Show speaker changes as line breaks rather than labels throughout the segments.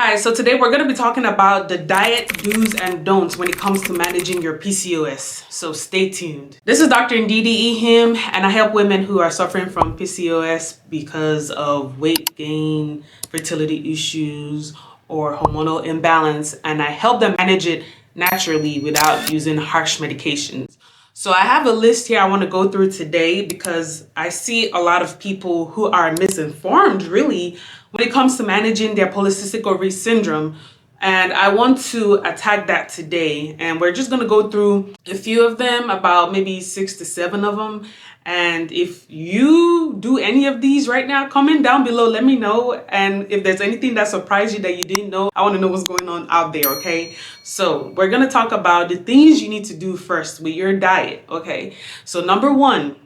Hi, so today we're going to be talking about the diet do's and don'ts when it comes to managing your PCOS. So stay tuned. This is Dr. Ndidi Ehim, and I help women who are suffering from PCOS because of weight gain, fertility issues, or hormonal imbalance, and I help them manage it naturally without using harsh medications. So I have a list here I want to go through today because I see a lot of people who are misinformed really when it comes to managing their polycystic ovary syndrome. And I want to attack that today. And we're just going to go through a few of them, about maybe 6 to 7 of them. And if you do any of these right now, comment down below, let me know. And if there's anything that surprised you that you didn't know, I want to know what's going on out there, okay? So we're going to talk about the things you need to do first with your diet, okay? So number 1,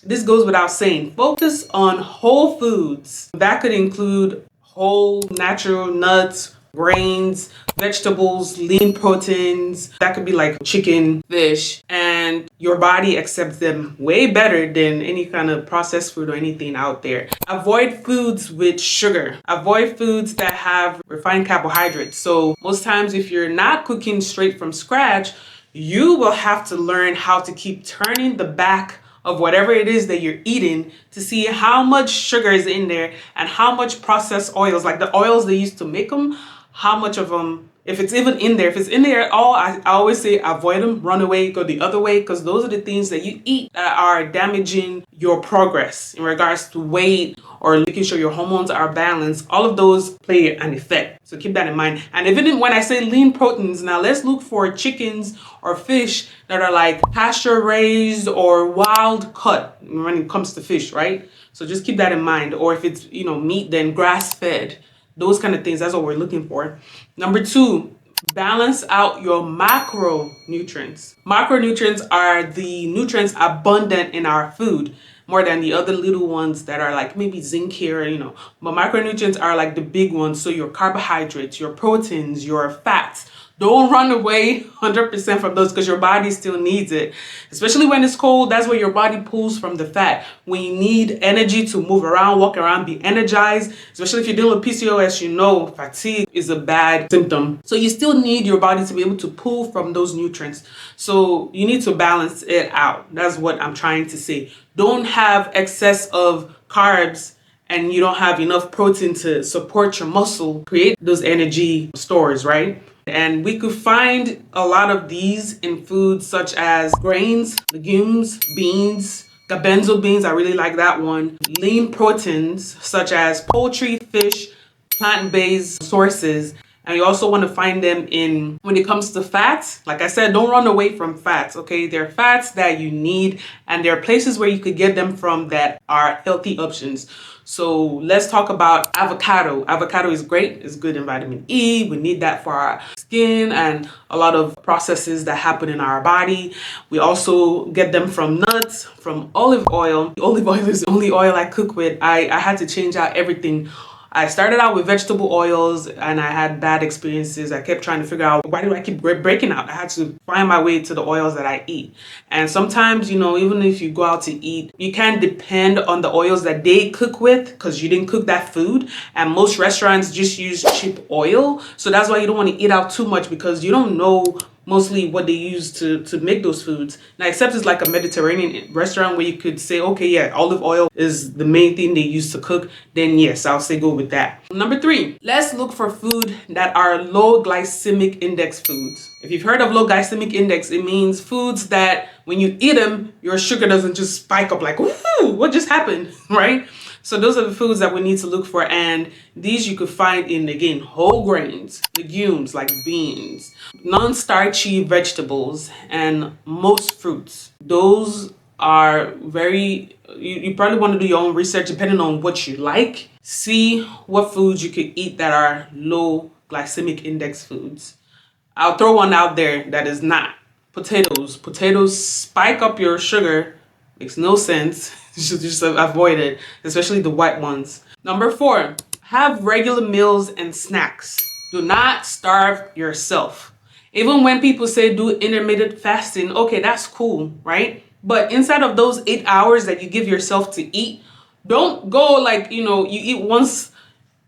this goes without saying, focus on whole foods. That could include whole natural nuts, grains, vegetables, lean proteins. That could be like chicken, fish, and your body accepts them way better than any kind of processed food or anything out there. Avoid foods with sugar. Avoid foods that have refined carbohydrates. So most times if you're not cooking straight from scratch, you will have to learn how to keep turning the back of whatever it is that you're eating to see how much sugar is in there and how much processed oils, like the oils they used to make them, how much of them, if it's even in there. If it's in there at all, I always say avoid them, run away, go the other way, because those are the things that you eat that are damaging your progress in regards to weight or making sure your hormones are balanced. All of those play an effect. So keep that in mind. And even when I say lean proteins, now let's look for chickens or fish that are like pasture raised or wild caught when it comes to fish, right? So just keep that in mind. Or if it's, meat, then grass fed. Those kind of things, that's what we're looking for. Number 2, balance out your macronutrients. Macronutrients are the nutrients abundant in our food, more than the other little ones that are like maybe zinc here, But macronutrients are like the big ones. So your carbohydrates, your proteins, your fats. Don't run away 100% from those because your body still needs it. Especially when it's cold, that's where your body pulls from the fat. When you need energy to move around, walk around, be energized, especially if you're dealing with PCOS, fatigue is a bad symptom. So you still need your body to be able to pull from those nutrients. So you need to balance it out. That's what I'm trying to say. Don't have excess of carbs and you don't have enough protein to support your muscle, create those energy stores, right? And we could find a lot of these in foods such as grains, legumes, beans, garbanzo beans, I really like that one. Lean proteins such as poultry, fish, plant-based sources. And you also want to find them in, when it comes to fats, like I said, don't run away from fats, okay? There are fats that you need, and there are places where you could get them from that are healthy options. So let's talk about avocado. Avocado is great. It's good in vitamin E. We need that for our skin and a lot of processes that happen in our body. We also get them from nuts, from olive oil. Olive oil is the only oil I cook with. I had to change out everything. I started out with vegetable oils and I had bad experiences. I kept trying to figure out, why do I keep breaking out? I had to find my way to the oils that I eat. And sometimes, even if you go out to eat, you can't depend on the oils that they cook with because you didn't cook that food. And most restaurants just use cheap oil. So that's why you don't want to eat out too much because you don't know mostly what they use to make those foods. Now, except it's like a Mediterranean restaurant where you could say, okay, yeah, olive oil is the main thing they use to cook, then yes, I'll say go with that. Number 3, let's look for food that are low glycemic index foods. If you've heard of low glycemic index, it means foods that when you eat them, your sugar doesn't just spike up like, woohoo, what just happened, right? So those are the foods that we need to look for. And these you could find in, again, whole grains, legumes like beans, non-starchy vegetables, and most fruits. Those are you probably want to do your own research depending on what you like. See what foods you could eat that are low glycemic index foods. I'll throw one out there that is not. Potatoes. Potatoes spike up your sugar. Makes no sense. You should just avoid it, especially the white ones. Number 4, have regular meals and snacks. Do not starve yourself. Even when people say do intermittent fasting, okay, that's cool, right? But inside of those 8 hours that you give yourself to eat, don't go like, you eat once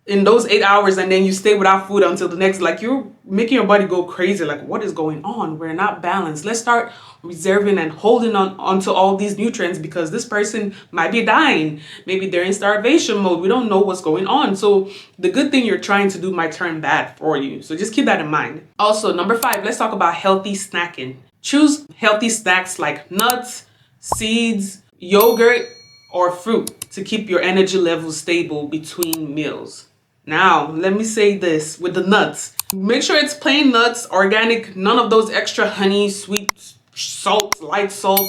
in those 8 hours and then you stay without food until the next, like you're making your body go crazy. Like, what is going on? We're not balanced. Let's start reserving and holding onto all these nutrients, because this person might be dying. Maybe they're in starvation mode. We don't know what's going on. So the good thing you're trying to do might turn bad for you. So just keep that in mind. Also, number 5, let's talk about healthy snacking. Choose healthy snacks like nuts, seeds, yogurt, or fruit to keep your energy levels stable between meals. Now, let me say this with the nuts. Make sure it's plain nuts, organic, none of those extra honey, sweet salt, light salt,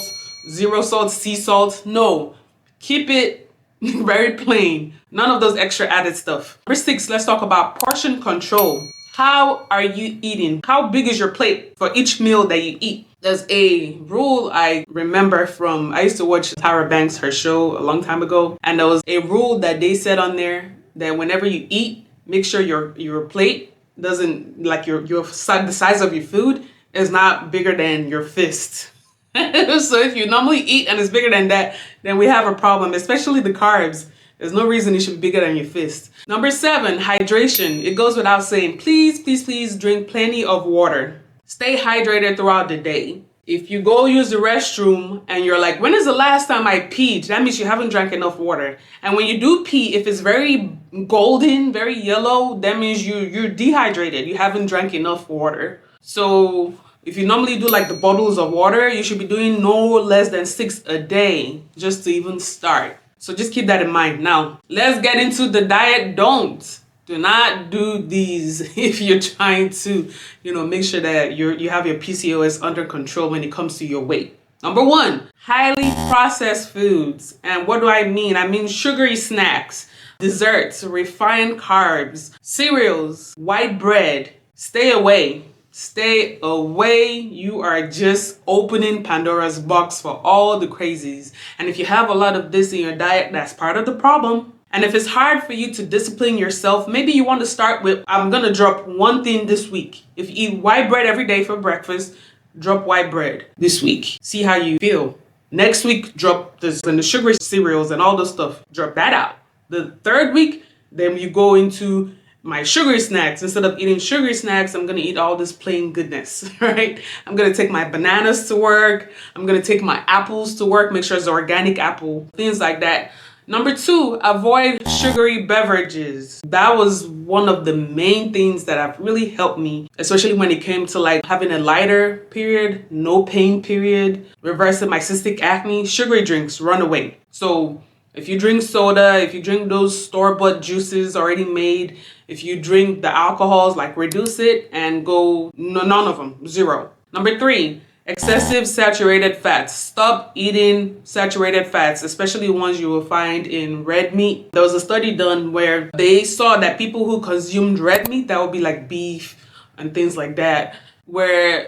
zero salt, sea salt. No, keep it very plain. None of those extra added stuff. Number 6, let's talk about portion control. How are you eating? How big is your plate for each meal that you eat? There's a rule I remember from, I used to watch Tyra Banks, her show a long time ago. And there was a rule that they said on there that whenever you eat, make sure your plate doesn't, like the size of your food is not bigger than your fist. So if you normally eat and it's bigger than that, then we have a problem, especially the carbs. There's no reason it should be bigger than your fist. Number 7, hydration. It goes without saying, please, please, please drink plenty of water. Stay hydrated throughout the day. If you go use the restroom and you're like, when is the last time I peed? That means you haven't drank enough water. And when you do pee, if it's very golden, very yellow, that means you're dehydrated. You haven't drank enough water. So if you normally do like the bottles of water, you should be doing no less than 6 a day just to even start. So just keep that in mind. Now, let's get into the diet don'ts. Do not do these if you're trying to, make sure that you have your PCOS under control when it comes to your weight. Number 1, highly processed foods. And what do I mean? I mean sugary snacks, desserts, refined carbs, cereals, white bread. Stay away. Stay away. You are just opening Pandora's box for all the crazies. And if you have a lot of this in your diet, that's part of the problem. And if it's hard for you to discipline yourself, maybe you want to start with, I'm going to drop one thing this week. If you eat white bread every day for breakfast, drop white bread this week. See how you feel. Next week, drop this and the sugary cereals and all the stuff. Drop that out. The 3rd week, then you go into my sugary snacks. Instead of eating sugary snacks, I'm going to eat all this plain goodness, right? I'm going to take my bananas to work. I'm going to take my apples to work. Make sure it's organic apple, things like that. Number 2, avoid sugary beverages. That was one of the main things that have really helped me, especially when it came to like having a lighter period, no pain period, reversing my cystic acne. Sugary drinks, run away. So if you drink soda, if you drink those store-bought juices already made, if you drink the alcohols, like reduce it and go, none of them, 0. Number 3, excessive saturated fats. Stop eating saturated fats, especially ones you will find in red meat. There was a study done where they saw that people who consumed red meat, that would be like beef and things like that, were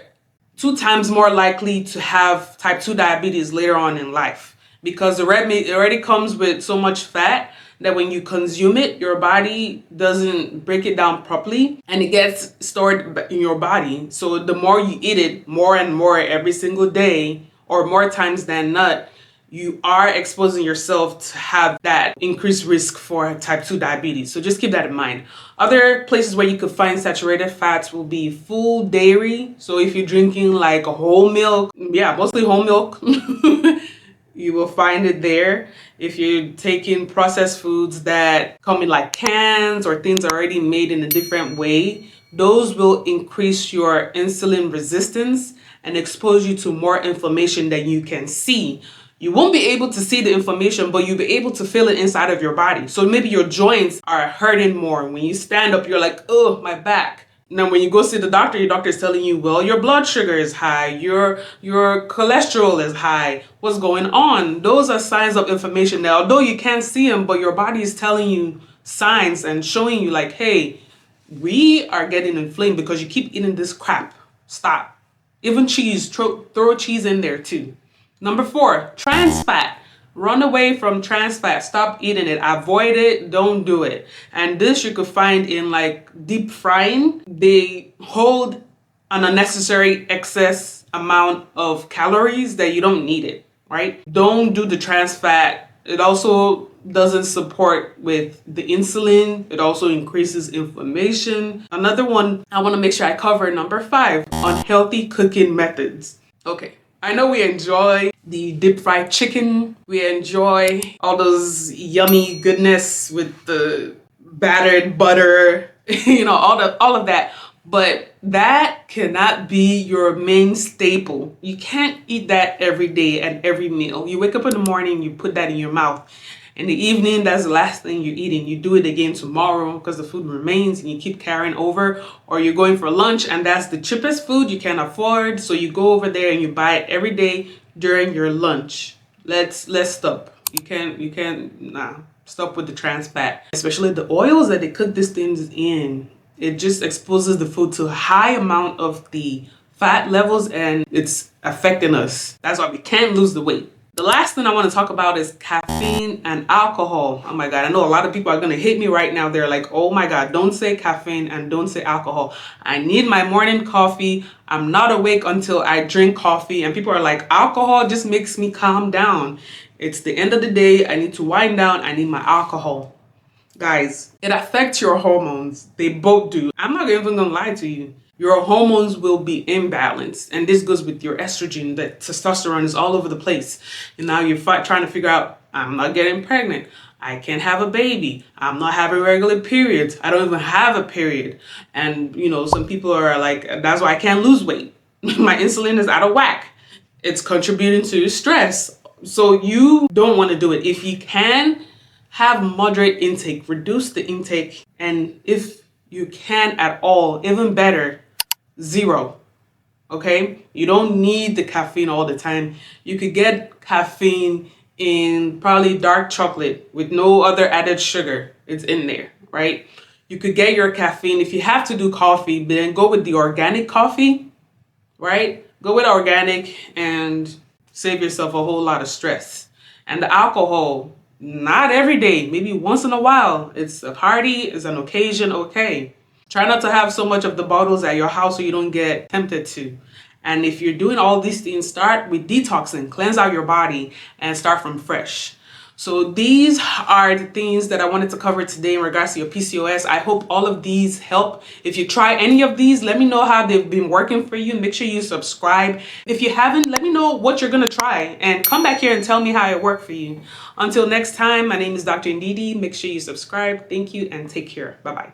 2 times more likely to have type 2 diabetes later on in life. Because the red meat already comes with so much fat that when you consume it, your body doesn't break it down properly and it gets stored in your body. So the more you eat it, more and more every single day, or more times than not, you are exposing yourself to have that increased risk for type 2 diabetes. So just keep that in mind. Other places where you could find saturated fats will be full dairy. So if you're drinking like a whole milk, mostly whole milk, you will find it there. If you're taking processed foods that come in like cans or things already made in a different way, those will increase your insulin resistance and expose you to more inflammation than you can see. You won't be able to see the inflammation, but you'll be able to feel it inside of your body. So maybe your joints are hurting more. When you stand up, you're like, oh, my back. Now, when you go see the doctor, your doctor is telling you, well, your blood sugar is high, your cholesterol is high. What's going on? Those are signs of inflammation. Now, although you can't see them, but your body is telling you signs and showing you like, hey, we are getting inflamed because you keep eating this crap. Stop. Even cheese, throw cheese in there too. Number 4, trans fat. Run away from trans fat. Stop eating it. Avoid it. Don't do it. And this you could find in like deep frying. They hold an unnecessary excess amount of calories that you don't need it, right? Don't do the trans fat. It also doesn't support with the insulin. It also increases inflammation. Another one I want to make sure I cover, number 5, unhealthy cooking methods. Okay, I know we enjoy the deep fried chicken. We enjoy all those yummy goodness with the battered butter, all of that. But that cannot be your main staple. You can't eat that every day and every meal. You wake up in the morning, you put that in your mouth. In the evening, that's the last thing you're eating. You do it again tomorrow because the food remains and you keep carrying over. Or you're going for lunch and that's the cheapest food you can afford. So you go over there and you buy it every day during your lunch. Let's stop. You can't stop with the trans fat. Especially the oils that they cook these things in. It just exposes the food to a high amount of the fat levels and it's affecting us. That's why we can't lose the weight. The last thing I want to talk about is caffeine and alcohol. Oh my God, I know a lot of people are going to hate me right now. They're like, oh my God, don't say caffeine and don't say alcohol. I need my morning coffee. I'm not awake until I drink coffee. And people are like, alcohol just makes me calm down. It's the end of the day. I need to wind down. I need my alcohol. Guys, it affects your hormones. They both do. I'm not even gonna lie to you. Your hormones will be imbalanced. And this goes with your estrogen. The testosterone is all over the place. And now you're trying to figure out, I'm not getting pregnant. I can't have a baby. I'm not having regular periods. I don't even have a period. And, some people are like, that's why I can't lose weight. My insulin is out of whack. It's contributing to stress. So you don't want to do it. If you can, have moderate intake, reduce the intake, and if you can at all, even better, 0. Okay? You don't need the caffeine all the time. You could get caffeine in probably dark chocolate with no other added sugar. It's in there, right? You could get your caffeine. If you have to do coffee, then go with the organic coffee, right? Go with organic and save yourself a whole lot of stress. And the alcohol, not every day, maybe once in a while. It's a party, it's an occasion, okay. Try not to have so much of the bottles at your house so you don't get tempted to. And if you're doing all these things, start with detoxing, cleanse out your body, and start from fresh. So these are the things that I wanted to cover today in regards to your PCOS. I hope all of these help. If you try any of these, let me know how they've been working for you. Make sure you subscribe. If you haven't, let me know what you're going to try and come back here and tell me how it worked for you. Until next time, my name is Dr. Ndidi. Make sure you subscribe. Thank you and take care. Bye-bye.